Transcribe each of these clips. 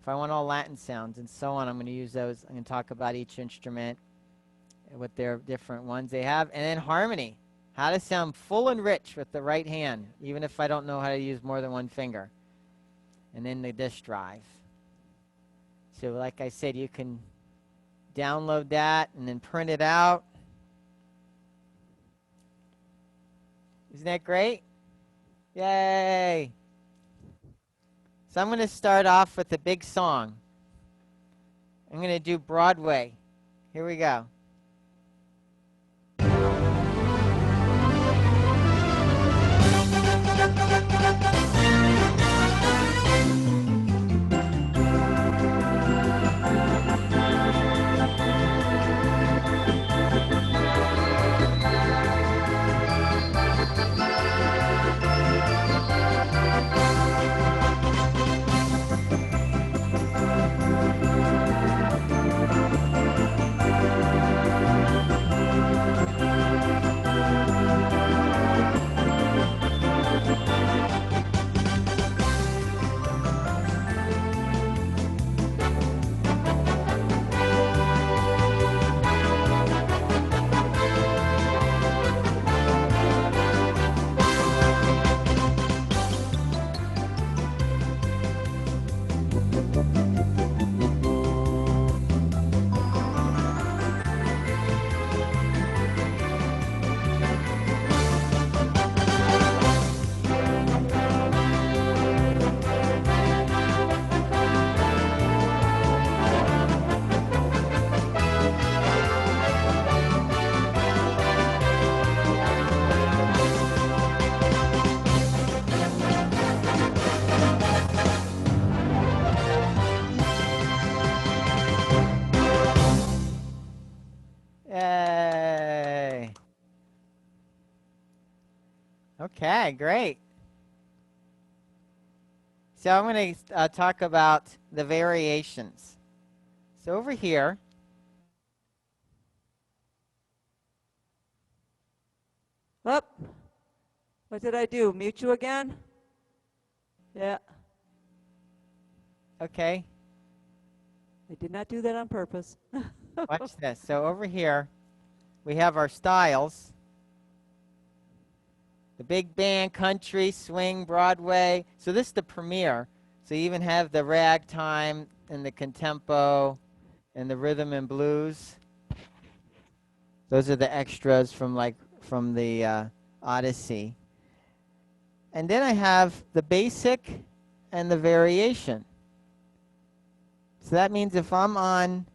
If I want all Latin sounds and so on, I'm going to use those. I'm going to talk about each instrument, what their different ones they have. And then harmony, how to sound full and rich with the right hand, even if I don't know how to use more than one finger. And then the disk drive. So like I said, you can download that and then print it out. Isn't that great? Yay! So I'm going to start off with a big song. I'm going to do Broadway. Here we go. Yay! Okay, great. So I'm going to talk about the variations. So over here, Up. What did I do? Mute you again? Yeah. okay, I did not do that on purpose. watch this. So over here, we have our styles. The big band, country, swing, Broadway. So this is the premiere. So you even have the ragtime and the contempo and the rhythm and blues. Those are the extras from the Odyssey. And then I have the basic and the variation. So that means if I'm on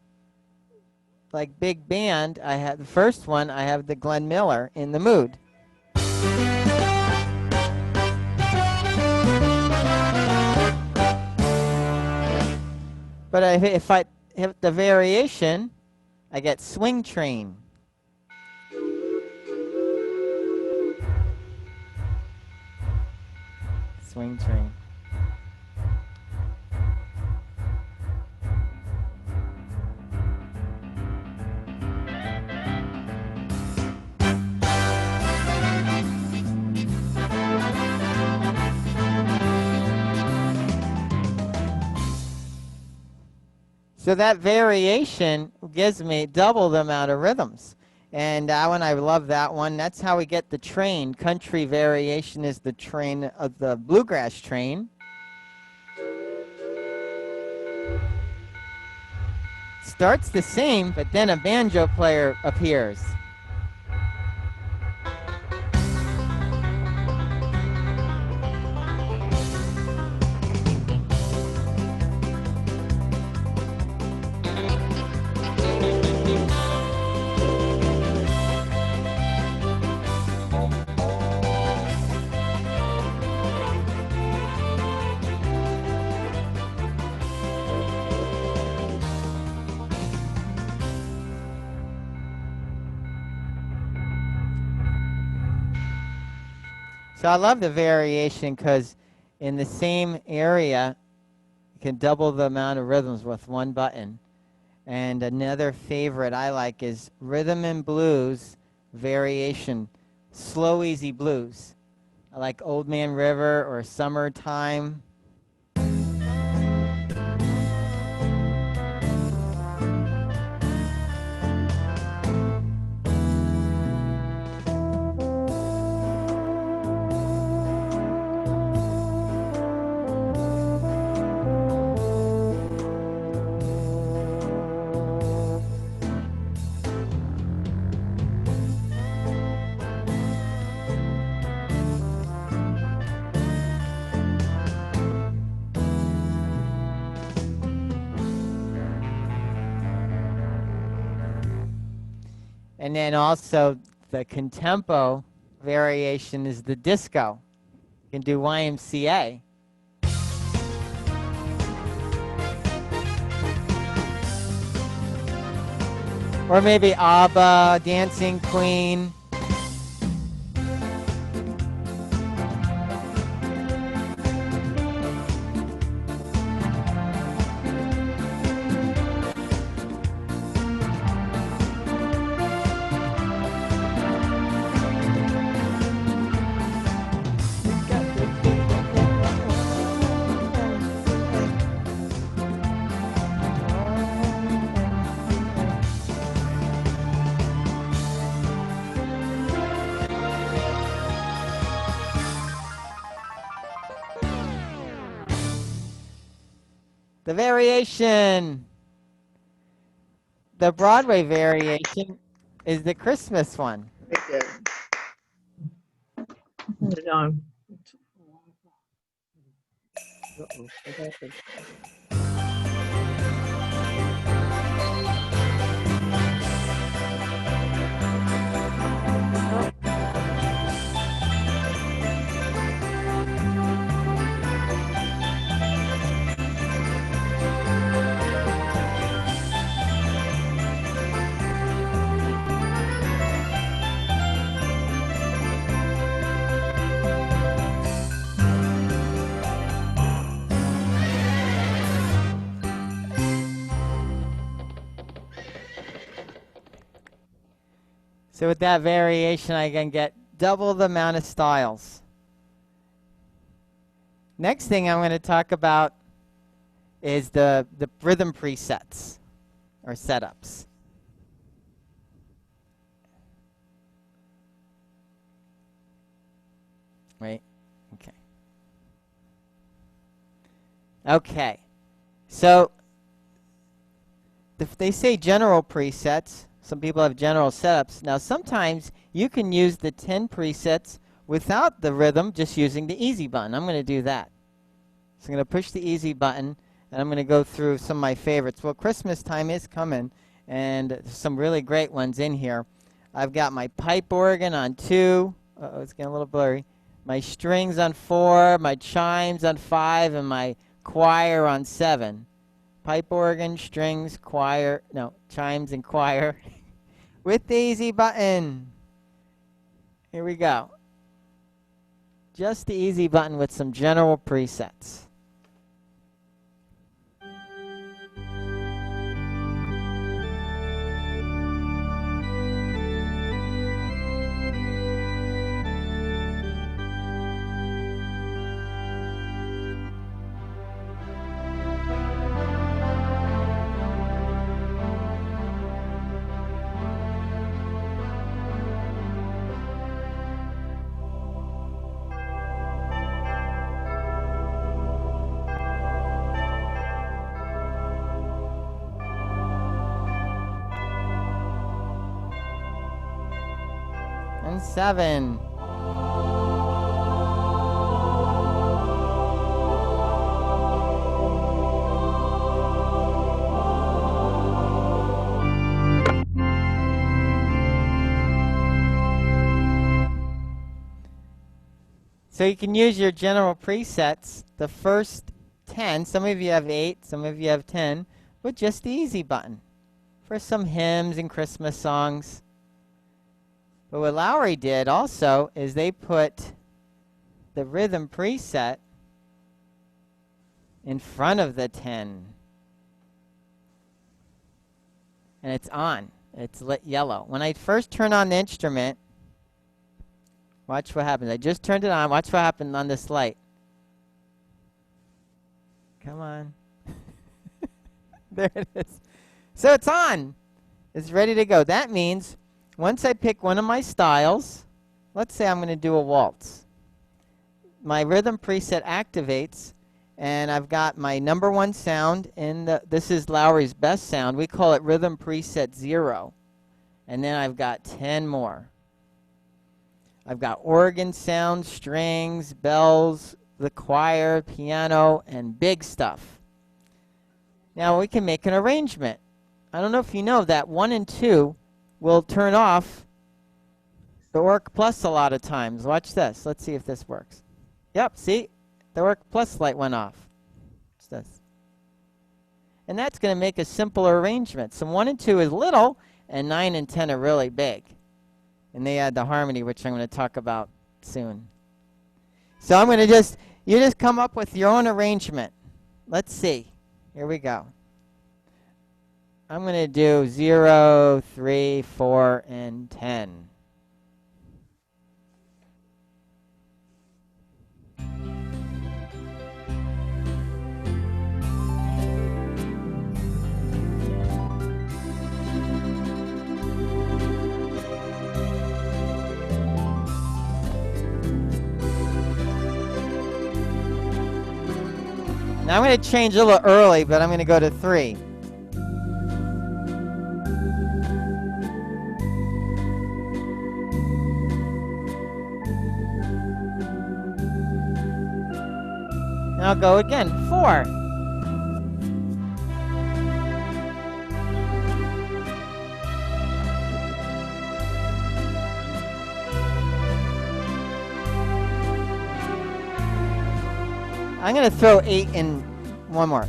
like big band, I have the first one, I have the Glenn Miller in the mood. But if I hit the variation, I get Swing Train. Swing Train. So that variation gives me double the amount of rhythms. And that one, I love that one. That's how we get the train. Country variation is the train of the bluegrass train. Starts the same, but then a banjo player appears. So I love the variation because in the same area, you can double the amount of rhythms with one button. And another favorite I like is Rhythm and Blues variation, slow, easy blues. I like Old Man River or Summertime. And then also the contempo variation is the disco. You can do YMCA. Or maybe ABBA, Dancing Queen. The variation, the Broadway variation is the Christmas one. Very good. Put it on. Uh-oh, what happened? So with that variation, I can get double the amount of styles. Next thing I'm going to talk about is the rhythm presets or setups. Wait, okay. Okay, so if they say general presets, some people have general setups. Now sometimes you can use the 10 presets without the rhythm, just using the easy button. I'm going to do that. So I'm going to push the easy button, and I'm going to go through some of my favorites. Well, Christmas time is coming, and there's some really great ones in here. I've got my pipe organ on 2. Uh-oh, it's getting a little blurry. My strings on 4, my chimes on 5, and my choir on 7. Pipe organ, strings, choir, no, chimes and choir with the easy button. Here we go. Just the easy button with some general presets. And 7. So you can use your general presets, the first 10, some of you have 8, some of you have 10, with just the easy button for some hymns and Christmas songs. But what Lowry did also is they put the rhythm preset in front of the 10. And it's on. It's lit yellow. When I first turn on the instrument, watch what happens. I just turned it on. Watch what happened on this light. Come on. There it is. So it's on. It's ready to go. That means once I pick one of my styles, let's say I'm going to do a waltz. My rhythm preset activates, and I've got my number 1 sound in the, this is Lowry's best sound. We call it rhythm preset 0. And then I've got 10 more. I've got organ sound, strings, bells, the choir, piano, and big stuff. Now we can make an arrangement. I don't know if you know that 1 and 2 will turn off the Orc Plus a lot of times. Watch this. Let's see if this works. Yep, see? The Orc Plus light went off. Watch this. And that's going to make a simpler arrangement. So 1 and 2 is little, and 9 and 10 are really big. And they add the harmony, which I'm going to talk about soon. So I'm going to you just come up with your own arrangement. Let's see. Here we go. I'm going to do 0, 3, 4, and 10. Now I'm going to change a little early, but I'm going to go to 3. And I'll go again, 4. I'm going to throw 8 in one more.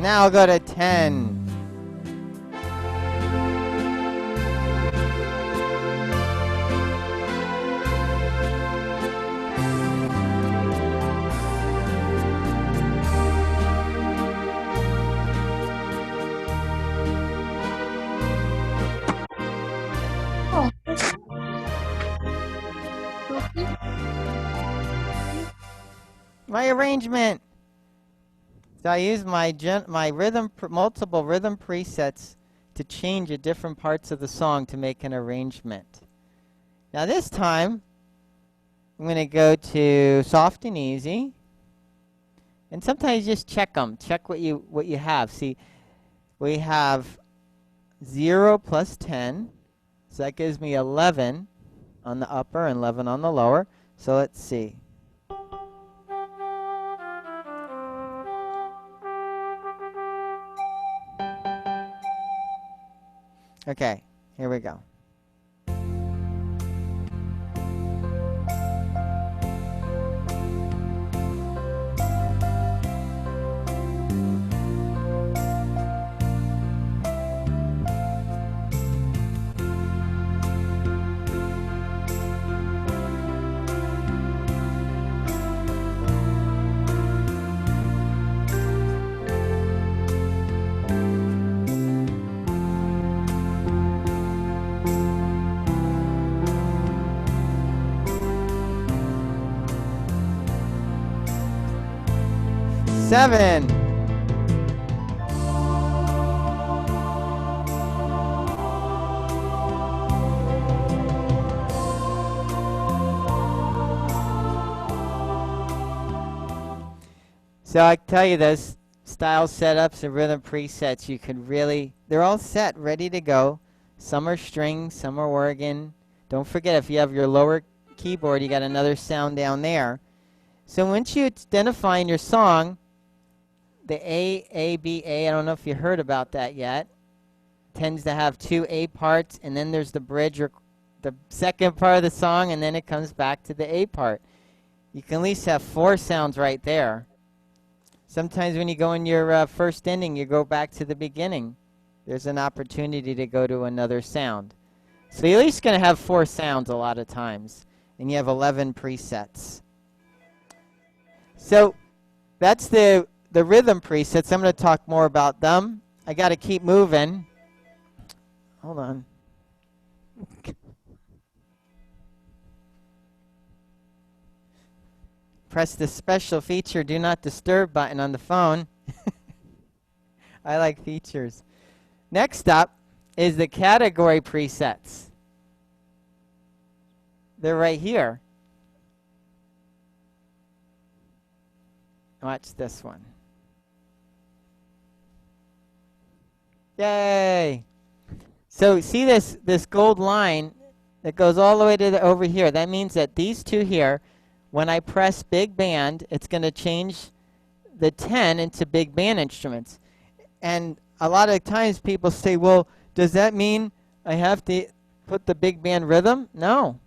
Now I'll go to 10. My arrangement. So I use my multiple rhythm presets to change at different parts of the song to make an arrangement. Now this time, I'm going to go to soft and easy. And sometimes just check them. Check what you have. See, we have 0 plus 10. So that gives me 11 on the upper and 11 on the lower. So let's see. Okay, here we go. Seven. So I tell you this, style setups and rhythm presets, you can really, they're all set, ready to go. Some are strings, some are organ. Don't forget, if you have your lower keyboard, you got another sound down there. So once you identify in your song, the A, B, A, I don't know if you heard about that yet, tends to have 2 A parts, and then there's the bridge or the second part of the song, and then it comes back to the A part. You can at least have 4 sounds right there. Sometimes when you go in your first ending, you go back to the beginning. There's an opportunity to go to another sound. So you're at least going to have 4 sounds a lot of times, and you have 11 presets. So that's the rhythm presets. I'm going to talk more about them. I got to keep moving. Hold on. Press the special feature do not disturb button on the phone. I like features. Next up is the category presets. They're right here. Watch this one. Yay! So see this gold line that goes all the way to over here. That means that these two here when I press big band, it's going to change the 10 into big band instruments. And a lot of times people say, well, does that mean I have to put the big band rhythm? No.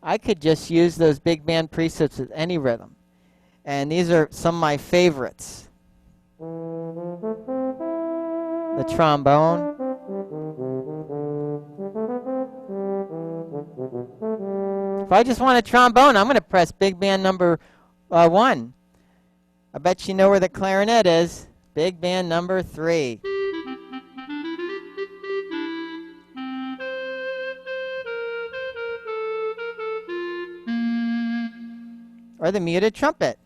I could just use those big band presets with any rhythm. And these are some of my favorites. The trombone. If I just want a trombone, I'm going to press big band number 1. I bet you know where the clarinet is. Big band number 3. Or the muted trumpet.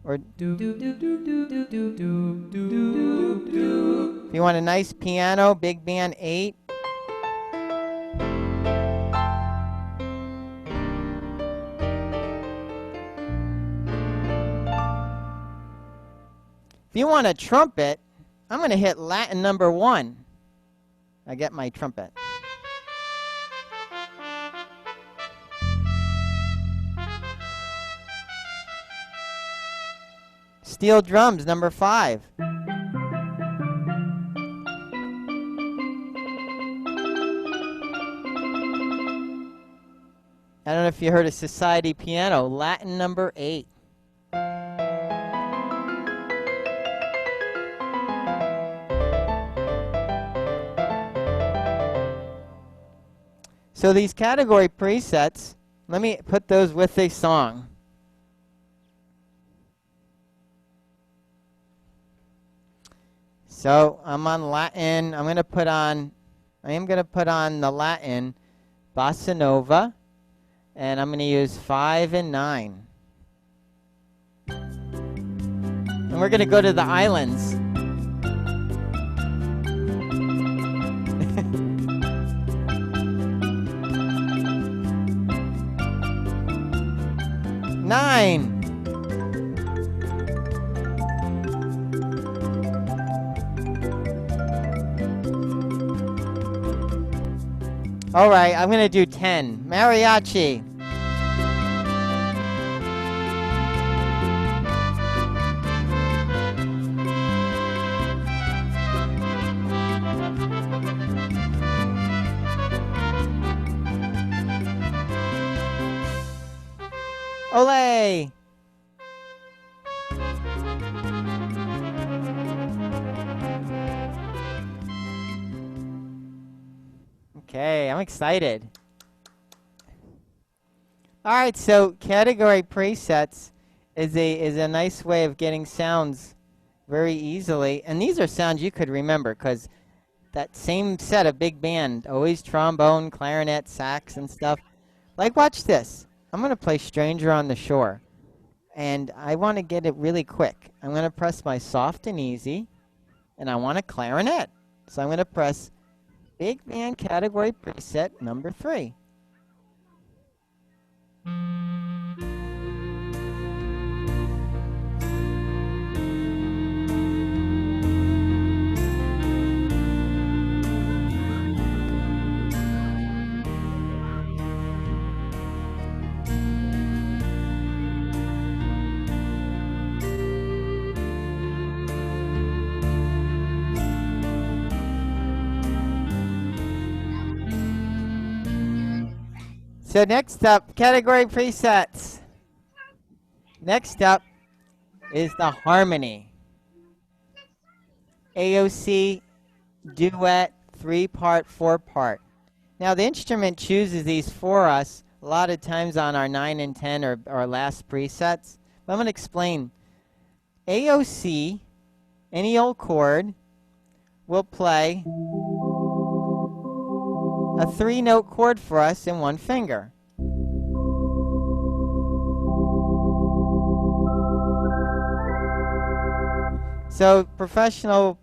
Or if you want a nice piano, big band 8. If you want a trumpet, I'm going to hit Latin number 1. I get my trumpet. Steel drums, number 5. I don't know if you heard of Society piano, Latin number 8. So these category presets, let me put those with a song. So I'm on Latin. I am going to put on the Latin Bossa Nova, and I'm going to use 5 and 9. And we're going to go to the islands. Nine. All right, I'm going to do 10. Mariachi. Ole! Okay, I'm excited. All right, so category presets is a nice way of getting sounds very easily. And these are sounds you could remember because that same set of big band, always trombone, clarinet, sax, and stuff. Like, watch this. I'm going to play Stranger on the Shore. And I want to get it really quick. I'm going to press my soft and easy. And I want a clarinet. So I'm going to press big band category preset number 3. So next up, category presets. Next up is the harmony. AOC, duet, 3-part, 4-part. Now the instrument chooses these for us a lot of times on our 9 and 10 or our last presets. But I'm going to explain. AOC, any old chord, will play a 3-note chord for us in one finger. So professional,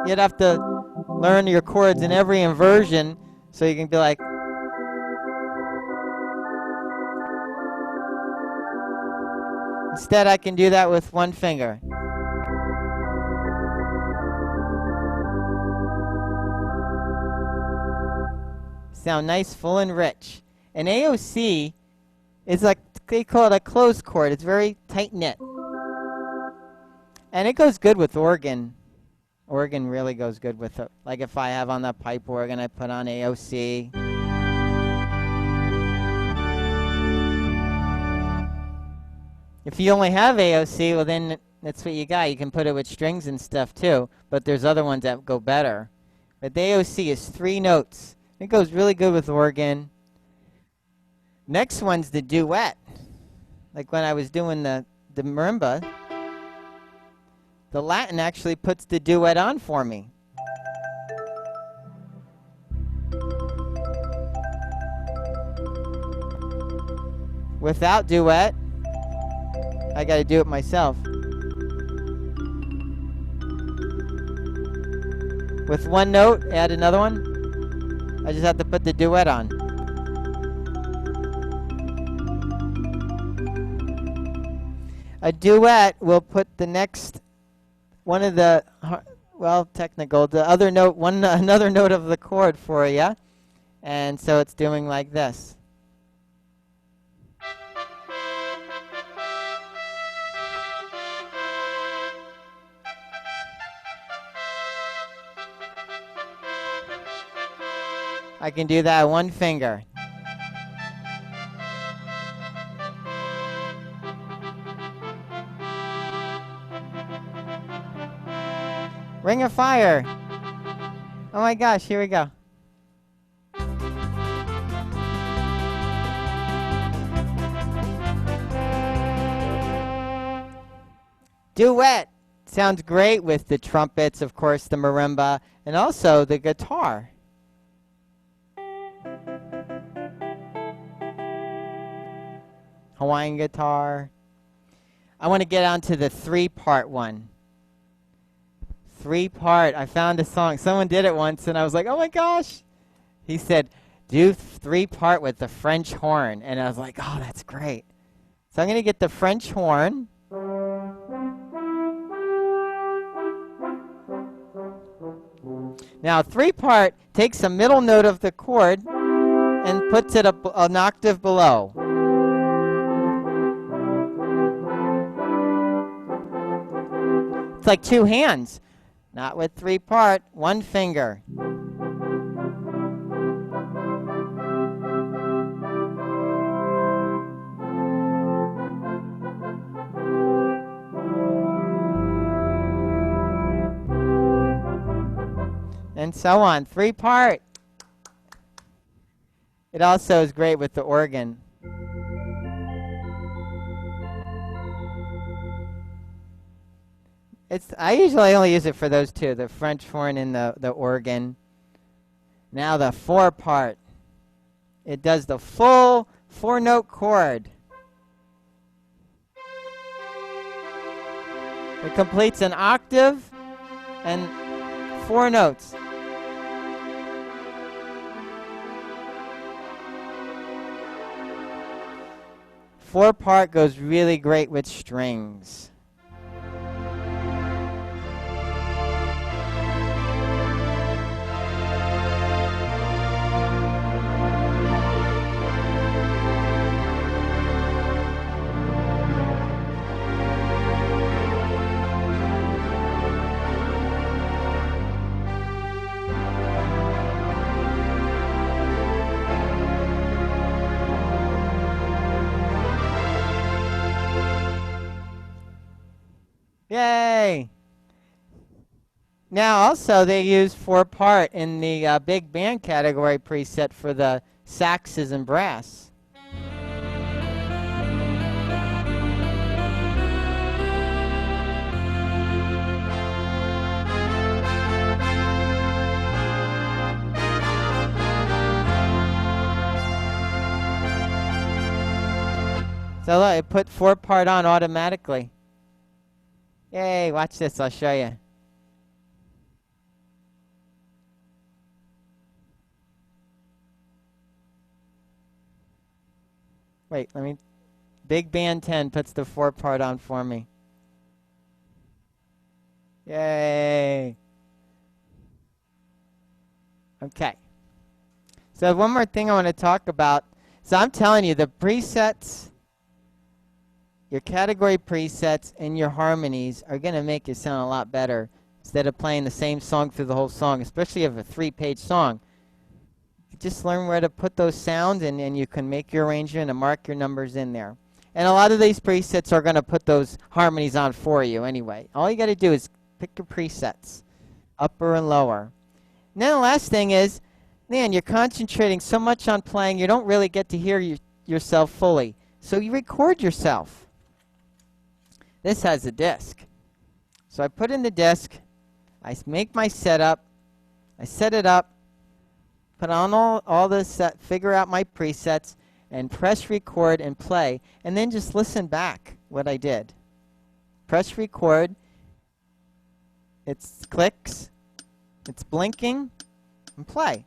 you'd have to learn your chords in every inversion so you can be like, instead I can do that with one finger. sound nice, full, and rich. And AOC is like, they call it a closed chord. It's very tight-knit. And it goes good with organ. Organ really goes good with it. Like if I have on the pipe organ, I put on AOC. If you only have AOC, well then that's what you got. You can put it with strings and stuff too, but there's other ones that go better. But the AOC is 3 notes. It goes really good with organ. Next one's the duet. Like when I was doing the marimba, the Latin actually puts the duet on for me. Without duet, I got to do it myself. With one note, add another one. I just have to put the duet on. A duet will put the next one of the, well, technical, the other note, another note of the chord for you. And so it's doing like this. I can do that with one finger. Ring of Fire. Oh my gosh, here we go. Duet sounds great with the trumpets, of course, the marimba, and also the guitar. Hawaiian guitar. I want to get on to the 3-part one. 3-part. I found a song. Someone did it once, and I was like, oh my gosh. He said, do 3-part with the French horn. And I was like, oh, that's great. So I'm going to get the French horn. Now, 3-part takes a middle note of the chord and puts it an octave below. It's like 2 hands. Not with 3-part, 1 finger. And so on. 3-part. It also is great with the organ. I usually only use it for those 2, the French horn and the organ. Now the 4-part. It does the full 4-note chord. It completes an octave and 4 notes. Four-part goes really great with strings. Yay! Now also they use 4-part in the big band category preset for the saxes and brass. So look, it put 4-part on automatically. Yay, watch this, I'll show you. Wait, Big Band 10 puts the 4-part on for me. Yay. Okay. So one more thing I want to talk about. So I'm telling you, the presets, your category presets and your harmonies are going to make you sound a lot better instead of playing the same song through the whole song, especially if you have a 3-page song. You just learn where to put those sounds, and you can make your arrangement and mark your numbers in there. And a lot of these presets are going to put those harmonies on for you anyway. All you got to do is pick your presets, upper and lower. And then the last thing is, man, you're concentrating so much on playing, you don't really get to hear yourself fully. So you record yourself. This has a disc. So I put in the disc, I make my setup, I set it up, put on all the set, figure out my presets, and press record and play, and then just listen back what I did. Press record, it clicks, it's blinking, and play.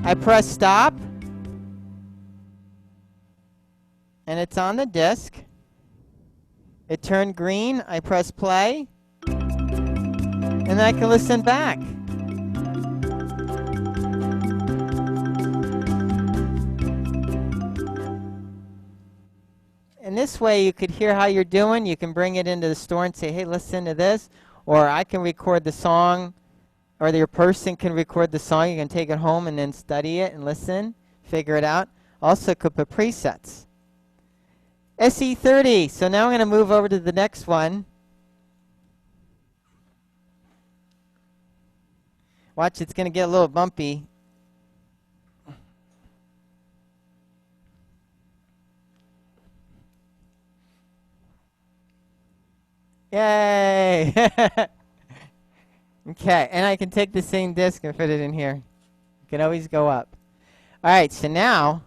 I press stop, and it's on the disc. It turned green. I press play, and I can listen back. And this way you could hear how you're doing. You can bring it into the store and say, hey, listen to this. Or I can record the song, or your person can record the song. You can take it home and then study it and listen, figure it out. Also could put presets. SE30. So now I'm going to move over to the next one. Watch, it's going to get a little bumpy. Yay! Okay, and I can take the same disc and fit it in here. You can always go up. All right, so now,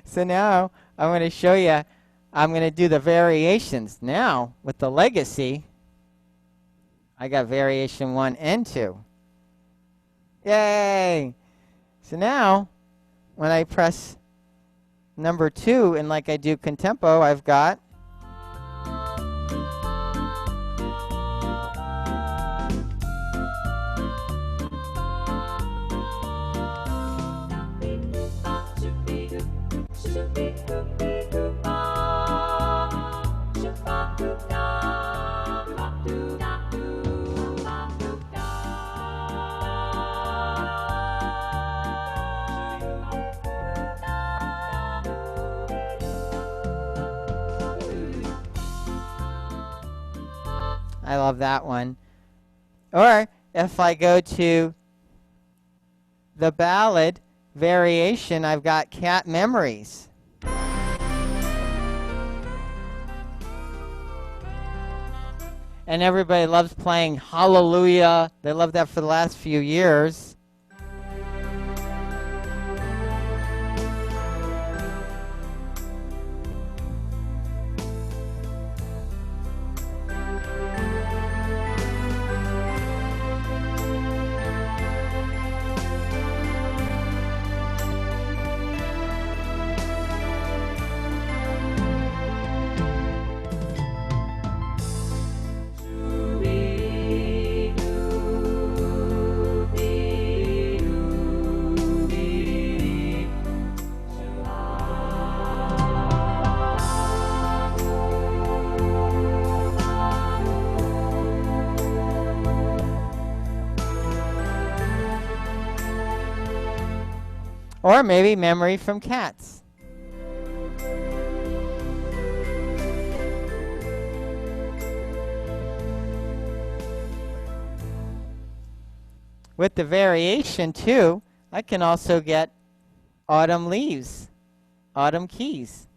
so now I'm going to show you, I'm going to do the variations. Now, with the Legacy, I got variation 1 and 2. Yay! So now, when I press number 2, and like I do contempo, I've got I love that one. Or if I go to the ballad variation, I've got Cat Memories. And everybody loves playing Hallelujah. They love that for the last few years. Or maybe Memory from Cats. With the variation too, I can also get Autumn Leaves, Autumn Keys.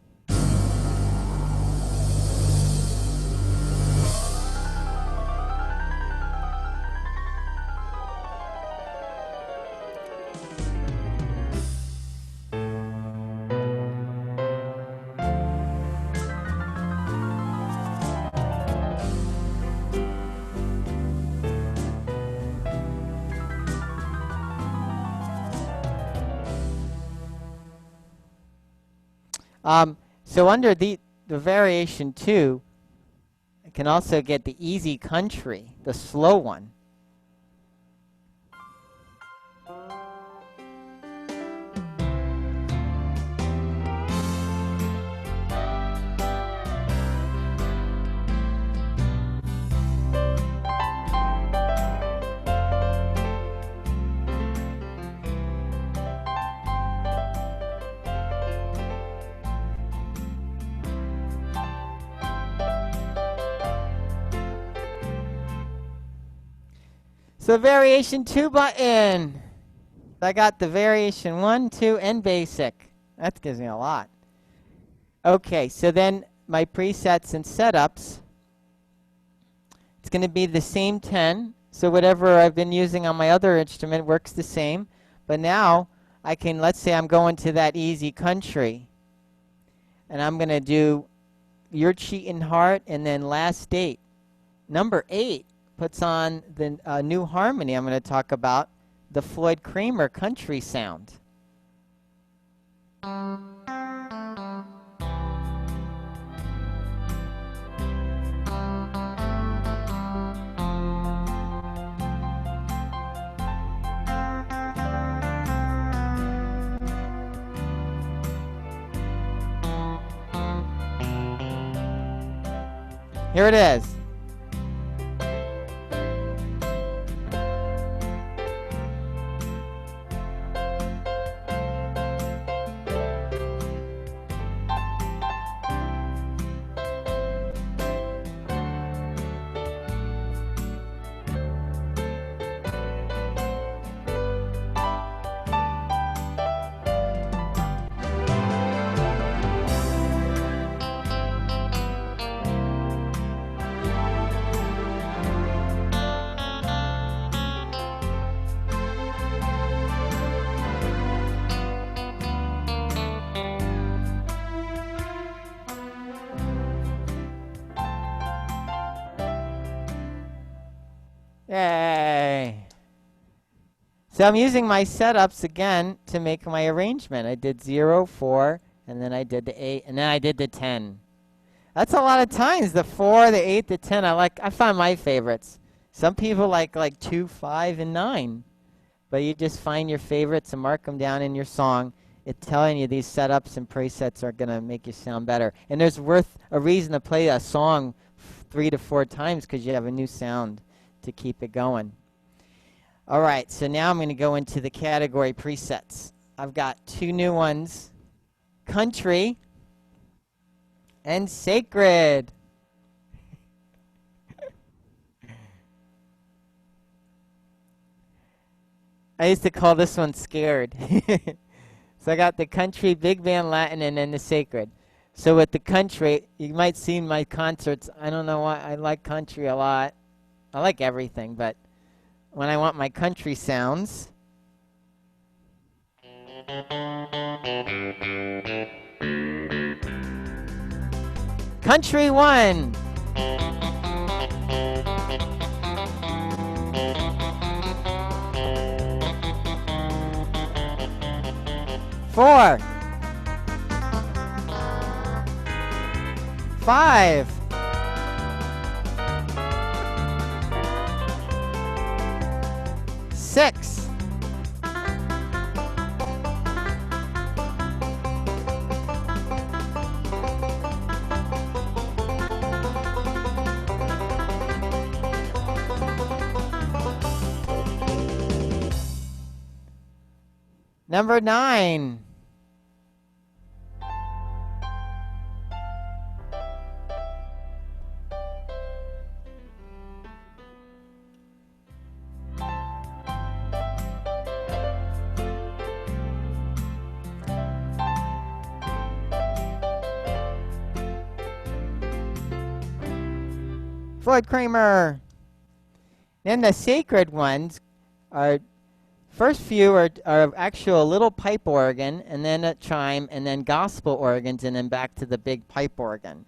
So under the variation 2, I can also get the easy country, the slow one. So variation 2 button. I got the variation 1, 2, and basic. That gives me a lot. Okay, so then my presets and setups. It's going to be the same 10. So whatever I've been using on my other instrument works the same. But now I can, let's say I'm going to that easy country. And I'm going to do Your Cheatin' Heart and then Last Date. Number 8 puts on the new harmony I'm going to talk about, the Floyd Kramer country sound. Here it is. Yay! So I'm using my setups again to make my arrangement. I did 0, 4, and then I did the 8, and then I did the 10. That's a lot of times. The 4, the 8, the 10. I find my favorites. Some people like 2, 5, and 9. But you just find your favorites and mark them down in your song. It's telling you these setups and presets are going to make you sound better. And there's worth a reason to play a song 3 to 4 times because you have a new sound to keep it going. All right, so now I'm going to go into the category presets. I've got 2 new ones, country and sacred. I used to call this one scared. So I got the country, big band, Latin, and then the sacred. So with the country, you might see in my concerts, I don't know why I like country a lot. I like everything, but when I want my country sounds, country 1. Four, 5, 6, 9. Floyd Kramer. Then the sacred ones are, first few are actual little pipe organ, and then a chime, and then gospel organs, and then back to the big pipe organ.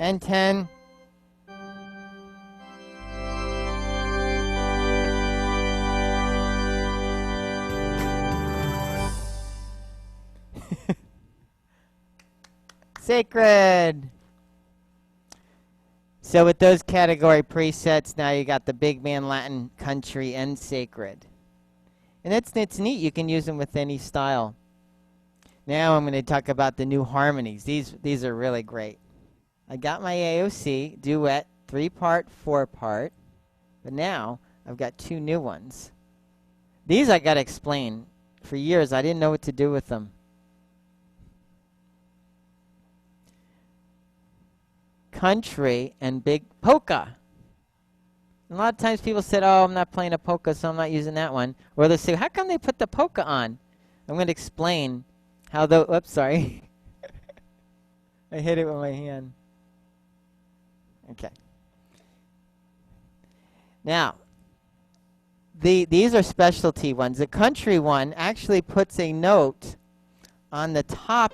and 10. Sacred. So with those category presets, now you got the big band, Latin, country, and sacred. And it's neat. You can use them with any style. Now I'm going to talk about the new harmonies. These are really great. I got my AOC, Duet, 3-part, 4-part. But now I've got 2 new ones. These I got to explain. For years, I didn't know what to do with them. Country and big polka. A lot of times people said, oh, I'm not playing a polka, so I'm not using that one. Or they'll say, how come they put the polka on? I'm going to explain how the, oops, sorry. I hit it with my hand. Okay. Now, these are specialty ones. The country one actually puts a note on the top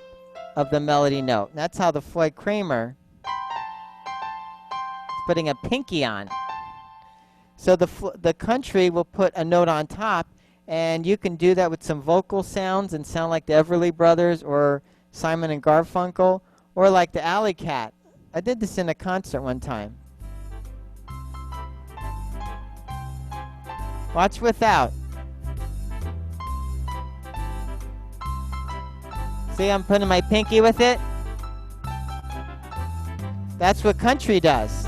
of the melody note. That's how the Floyd Kramer is putting a pinky on. So the country will put a note on top, and you can do that with some vocal sounds and sound like the Everly Brothers or Simon and Garfunkel, or like the Alley Cat. I did this in a concert one time. Watch without. See, I'm putting my pinky with it. That's what country does.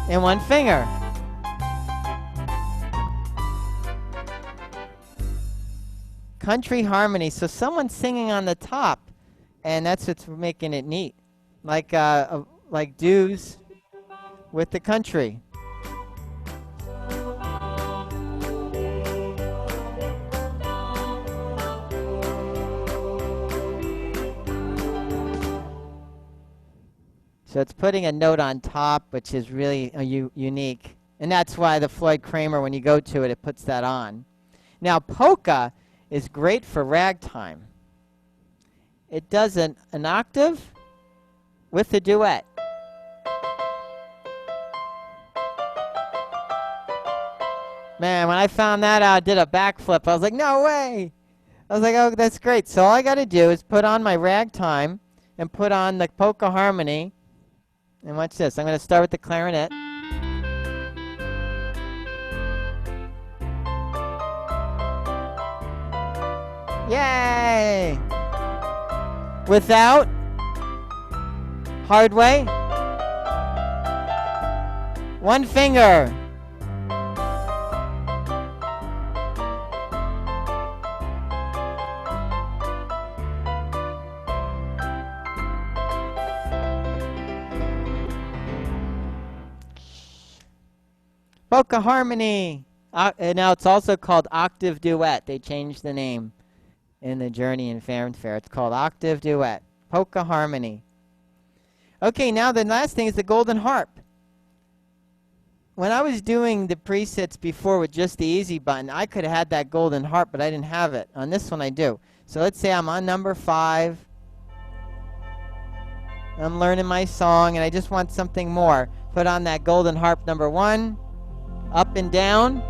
And one finger. Country harmony. So someone's singing on the top, and that's what's making it neat. Like dues with the country. So it's putting a note on top, which is really unique. And that's why the Floyd Kramer, when you go to it, it puts that on. Now, polka is great for ragtime. It does an octave with the duet. Man, when I found that out, I did a backflip. I was like, no way. I was like, oh, that's great. So all I got to do is put on my ragtime and put on the polka harmony. And watch this. I'm going to start with the clarinet. Yay! Without. Hard way. One finger. Polka harmony. And now it's also called octave duet. They changed the name in the Journey and Fanfare. It's called octave duet. Polka harmony. Okay, now the last thing is the golden harp. When I was doing the presets before with just the easy button, I could have had that golden harp, but I didn't have it. On this one I do. So let's say I'm on number 5. I'm learning my song and I just want something more. Put on that golden harp number 1. Up and down.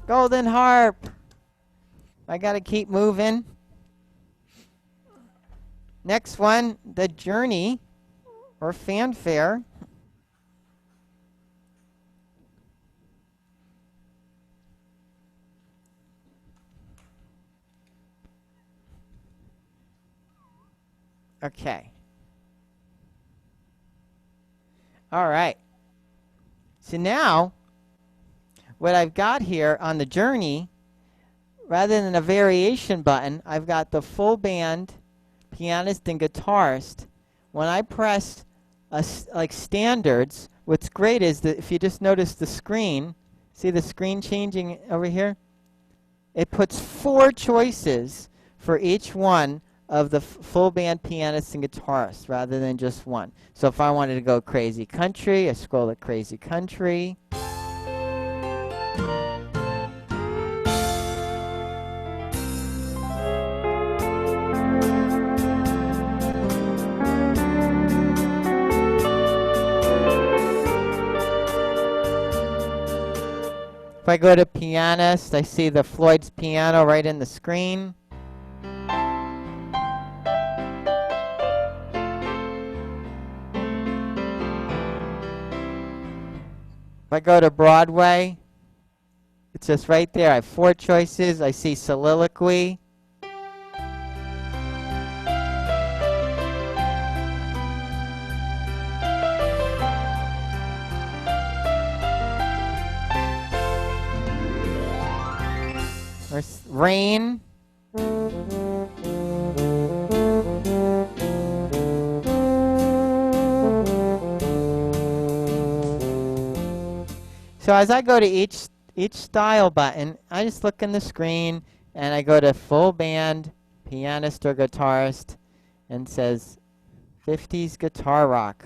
Golden harp. I got to keep moving. Next one, the Journey or Fanfare. Okay. All right. So now, what I've got here on the Journey, rather than a variation button, I've got the full band, pianist and guitarist. When I press like standards, what's great is that if you just notice the screen, see the screen changing over here? it puts 4 choices for each one of the full band pianists and guitarists rather than just one. So if I wanted to go crazy country, I scroll to crazy country. If I go to pianist, I see the Floyd's piano right in the screen. If I go to Broadway, it's just right there. I have 4 choices. I see soliloquy. Rain. So as I go to each style button, I just look in the screen and I go to full band, pianist or guitarist, and says 50s guitar rock.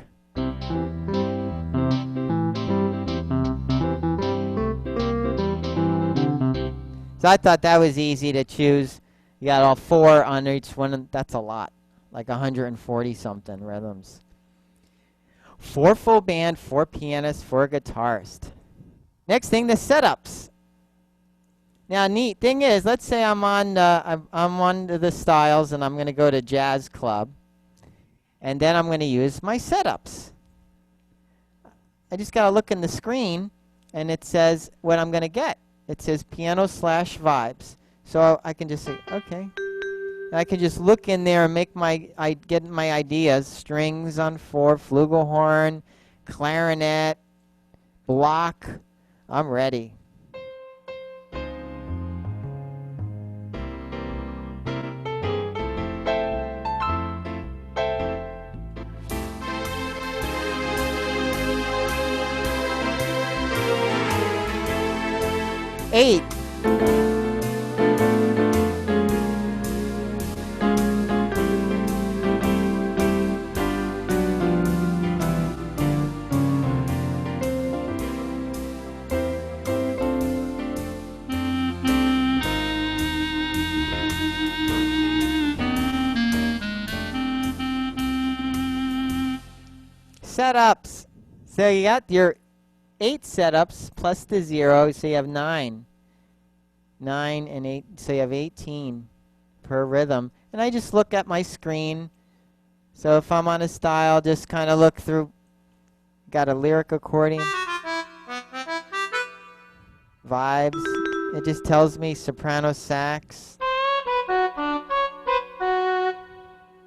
So I thought that was easy to choose. You got all 4 on each one. That's a lot, like 140 something rhythms. 4 full band, 4 pianists, 4 guitarists. Next thing, the setups. Now, neat thing is, let's say I'm on the styles and I'm going to go to Jazz Club, and then I'm going to use my setups. I just got to look in the screen, and it says what I'm going to get. It says piano/vibes. So I can just say, okay. And I can just look in there and get my ideas. Strings on 4, flugelhorn, clarinet, block. I'm ready. Eight. Setups. So you got your 8 setups plus the 0, so you have 9. 9 and 8, so you have 18 per rhythm. And I just look at my screen. So if I'm on a style, just kind of look through. Got a lyric accordion. Vibes. It just tells me soprano sax.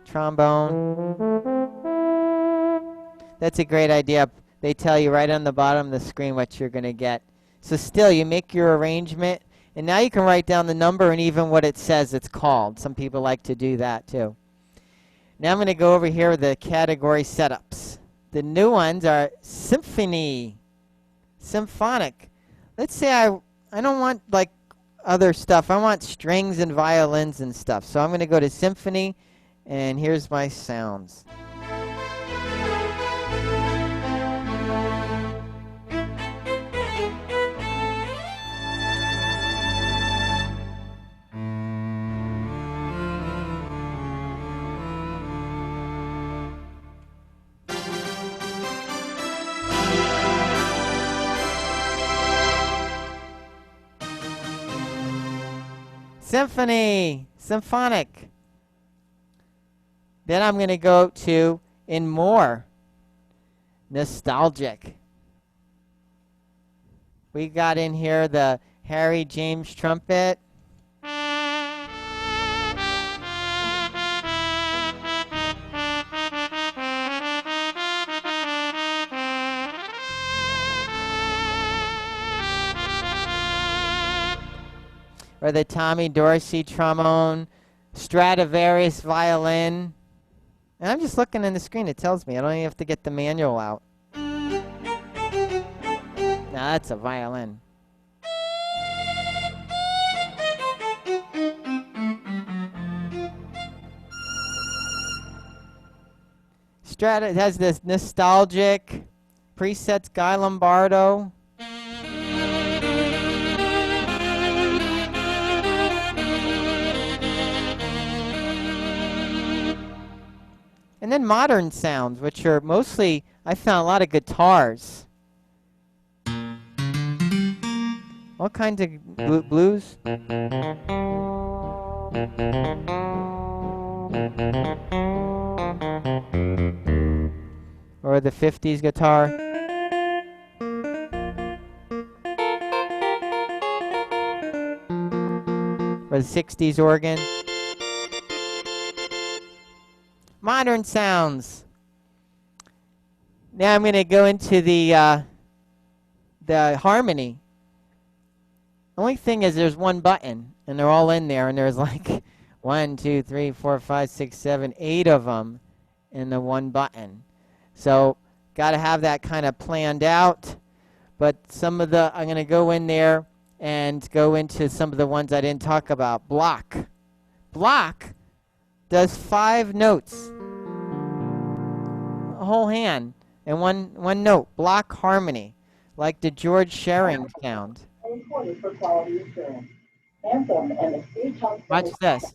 Trombone. That's a great idea. They tell you right on the bottom of the screen what you're going to get. So still, you make your arrangement, and now you can write down the number and even what it says it's called. Some people like to do that too. Now I'm going to go over here with the category setups. The new ones are symphony, symphonic. Let's say I don't want like other stuff. I want strings and violins and stuff. So I'm going to go to symphony, and here's my sounds. Symphony, symphonic. Then I'm going to go to in more, nostalgic. We got in here the Harry James trumpet. Or the Tommy Dorsey trombone, Stradivarius violin. And I'm just looking in the screen. It tells me. I don't even have to get the manual out. Now that's a violin. It has this nostalgic presets Guy Lombardo. And then modern sounds, which are mostly, I found a lot of guitars. All kinds of blues. Or the 50s guitar. Or the 60s organ. Modern sounds. Now I'm going to go into the harmony. Only thing is there's one button, and they're all in there, and there's like 1, 2, 3, 4, 5, 6, 7, 8 of them in the one button. So got to have that kind of planned out. But some of the, I'm going to go in there and go into some of the ones I didn't talk about. Block. Block does 5 notes. A whole hand and one note. Block harmony, like the George Shearing sound. For quality assurance. Anthem and the speech on Watch this.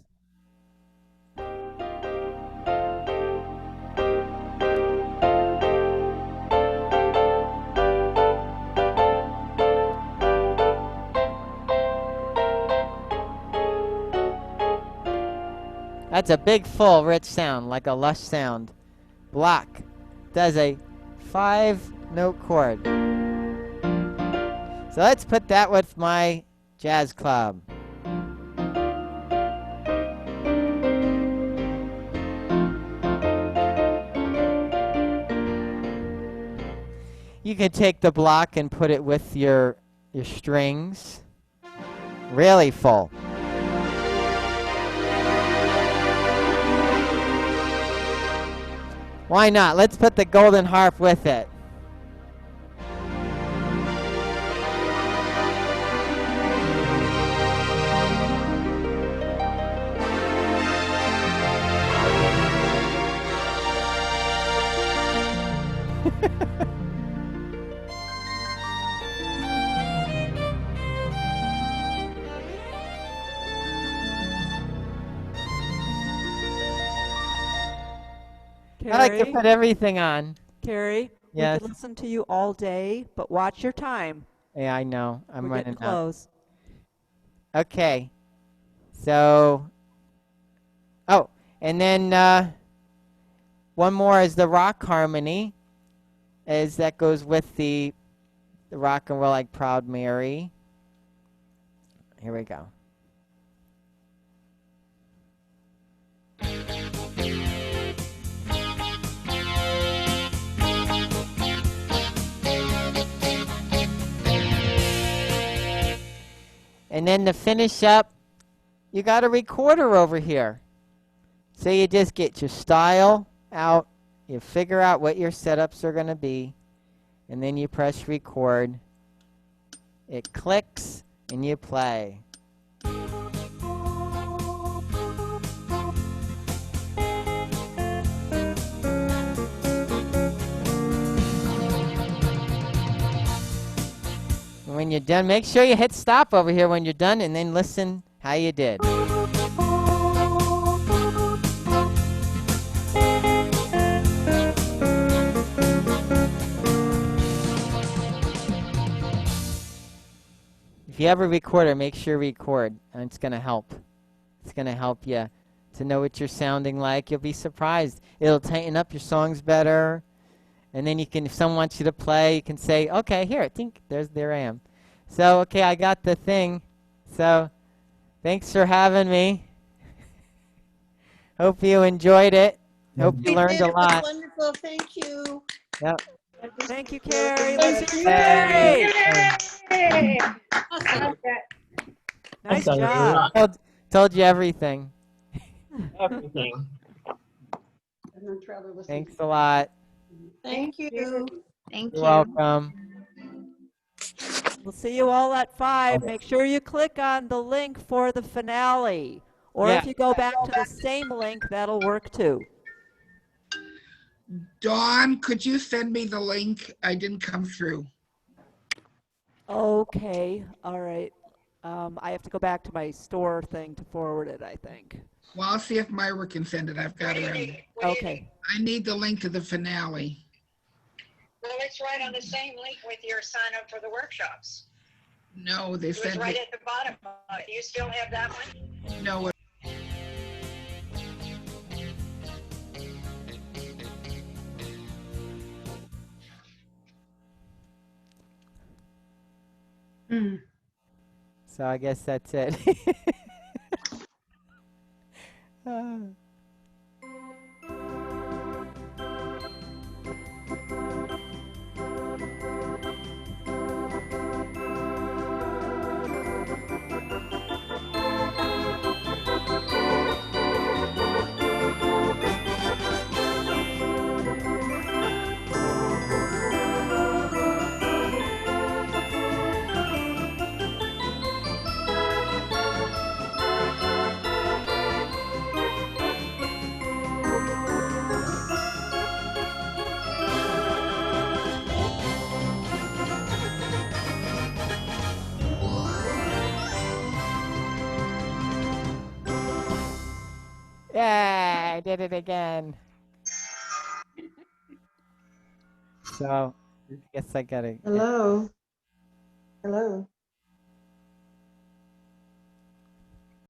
That's a big, full, rich sound, like a lush sound. Block does a 5-note chord. So let's put that with my jazz club. You can take the block and put it with your strings. Really full. Why not? Let's put the golden harp with it. I like to put everything on. Carrie, Yes. we could listen to you all day, but watch your time. Yeah, I know. I'm We're getting running out. close. Okay. So, oh, and then one more is the rock harmony, as that goes with the rock and roll, like Proud Mary. Here we go. And then to finish up, you got a recorder over here. So you just get your style out, you figure out what your setups are going to be, and then you press record. It clicks, and you play. When you're done, make sure you hit stop over here when you're done, and then listen how you did. If you have a recorder, make sure you record, and it's going to help. It's going to help you to know what you're sounding like. You'll be surprised. It'll tighten up your songs better. And then you can, if someone wants you to play, you can say, okay, here, there I am. So, okay, I got the thing. So, thanks for having me. Hope you enjoyed it. Hope you learned a lot. It was wonderful. Thank you. Yep. Thank you, Carrie. Let's hear you, Carrie. Yay! Awesome. Nice done a job. lot. Told you everything. Everything. Thanks a lot. Thank you. Thank You're you. welcome. We'll see you all at 5. Make sure you click on the link for the finale. Or if Yeah. you go back to the same link, that'll work too. Dawn, could you send me the link? I didn't come through. Okay, all right. I have to go back to my store thing to forward it, I think. Well, I'll see if Myra can send it. I've got it. Okay. I need the link to the finale. Well, it's right on the same link with your sign up for the workshops. No, they It was said right at the bottom. You still have that one? no. So I guess that's it. Ah. Yeah, I did it again. So, I guess I gotta. Hello. Hello.